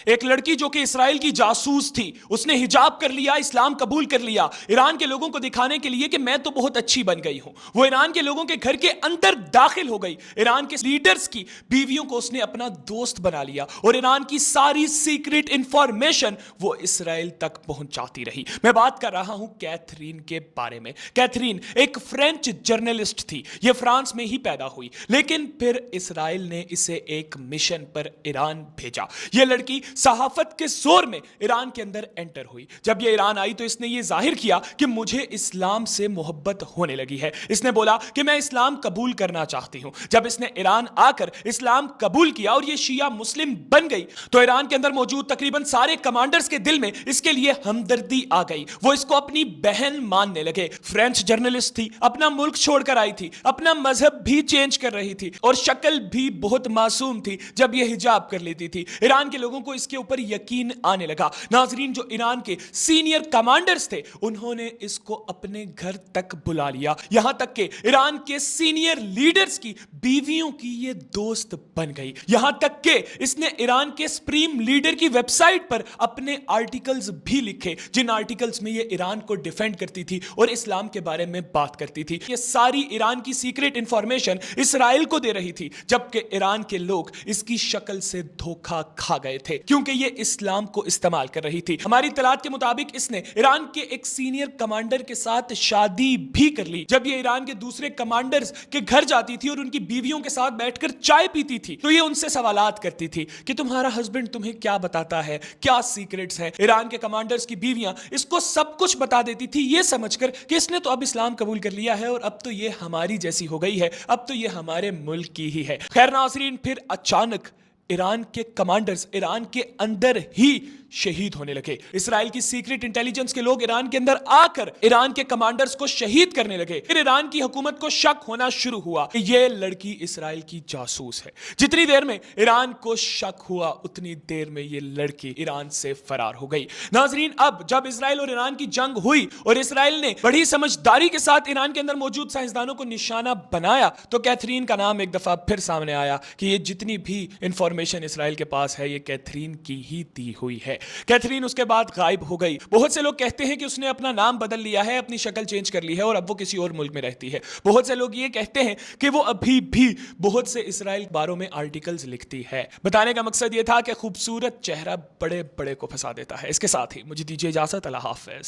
ایک لڑکی جو کہ اسرائیل کی جاسوس تھی، اس نے حجاب کر لیا، اسلام قبول کر لیا، ایران کے لوگوں کو دکھانے کے لیے کہ میں تو بہت اچھی بن گئی ہوں۔ وہ ایران کے لوگوں کے گھر کے اندر داخل ہو گئی، ایران کے لیڈرز کی بیویوں کو اس نے اپنا دوست بنا لیا اور ایران کی ساری سیکرٹ انفارمیشن وہ اسرائیل تک پہنچاتی رہی۔ میں بات کر رہا ہوں کیتھرین کے بارے میں۔ کیتھرین ایک فرینچ جرنلسٹ تھی، یہ فرانس میں ہی پیدا ہوئی، لیکن پھر اسرائیل نے اسے ایک مشن پر ایران بھیجا۔ یہ لڑکی صحافت کے زور میں ایران کے اندر انٹر ہوئی۔ جب یہ ایران آئی تو اس نے یہ ظاہر کیا کہ مجھے اسلام سے محبت ہونے لگی ہے۔ اس نے بولا کہ میں اسلام قبول کرنا چاہتی ہوں۔ جب اس نے ایران آ کر اسلام قبول کیا اور یہ شیعہ مسلم بن گئی تو ایران کے اندر موجود تقریباً سارے کمانڈرز کے دل میں اس کے لیے ہمدردی آ گئی۔ وہ اس کو اپنی بہن ماننے لگے۔ فرینچ جرنلسٹ تھی، اپنا ملک چھوڑ کر آئی تھی، اپنا مذہب بھی چینج کر رہی تھی اور شکل بھی بہت معصوم تھی جب یہ حجاب کر لیتی تھی۔ ایران کے لوگوں کو اس کے اوپر یقین آنے لگا۔ ناظرین، جو ایران کے سینئر کمانڈرز تھے انہوں نے اس کو اپنے گھر تک بلا لیا، یہاں تک کہ ایران کے سینئر لیڈرز کی بیویوں کی یہ دوست بن گئی، یہاں تک کہ اس نے ایران کے سپریم لیڈر کی ویب سائٹ پر اپنے آرٹیکلز بھی لکھے جن آرٹیکلز میں یہ ایران کو ڈیفینڈ کرتی تھی اور اسلام کے بارے میں بات کرتی تھی۔ یہ ساری ایران کی سیکرٹ انفارمیشن اسرائیل کو دے رہی تھی، جبکہ ایران کے لوگ اس کی شکل سے دھوکا کھا گئے تھے کیونکہ یہ اسلام کو استعمال کر رہی تھی۔ ہماری اطلاعات کے مطابق اس نے ایران کے ایک سینئر کمانڈر کے ساتھ شادی بھی کر لی۔ جب یہ ایران کے دوسرے کمانڈرز کے گھر جاتی تھی اور ان کی بیویوں کے ساتھ بیٹھ کر چائے پیتی تھی تو یہ ان سے سوالات کرتی تھی کہ تمہارا ہسبینڈ تمہیں کیا بتاتا ہے، کیا سیکرٹس ہیں۔ ایران کے کمانڈرز کی بیویاں اس کو سب کچھ بتا دیتی تھی، یہ سمجھ کر کہ اس نے تو اب اسلام قبول کر لیا ہے اور اب تو یہ ہماری جیسی ہو گئی ہے، اب تو یہ ہمارے ملک کی ہی ہے۔ خیر ناظرین، پھر اچانک ایران کے کمانڈرز ایران کے اندر ہی شہید ہونے لگے۔ اسرائیل کی سیکرٹ انٹیلیجنس کے لوگ ایران کے اندر آ کر ایران کے کمانڈرز کو شہید کرنے لگے۔ پھر ایران کی حکومت کو شک ہونا شروع ہوا کہ یہ لڑکی اسرائیل کی جاسوس ہے۔ جتنی دیر میں ایران کو شک ہوا اتنی دیر میں یہ لڑکی ایران سے فرار ہو گئی۔ ناظرین، اب جب اسرائیل اور ایران کی جنگ ہوئی اور اسرائیل نے بڑی سمجھداری کے ساتھ ایران کے اندر موجود سائنسدانوں کو نشانہ بنایا تو کیتھرین کا نام ایک دفعہ پھر سامنے آیا کہ یہ جتنی بھی انفارمیشن اسرائیل کے پاس ہے یہ کیتھرین کی ہی دی ہوئی ہے۔ کیتھرین اس کے بعد غائب ہو گئی۔ بہت سے لوگ کہتے ہیں کہ اس نے اپنا نام بدل لیا ہے، اپنی شکل چینج کر لی ہے اور اب وہ کسی اور ملک میں رہتی ہے۔ بہت سے لوگ یہ کہتے ہیں کہ وہ ابھی بھی بہت سے اسرائیل باروں میں آرٹیکلز لکھتی ہے۔ بتانے کا مقصد یہ تھا کہ خوبصورت چہرہ بڑے بڑے کو پھنسا دیتا ہے۔ اس کے ساتھ ہی مجھے دیجیے اجازت، اللہ حافظ۔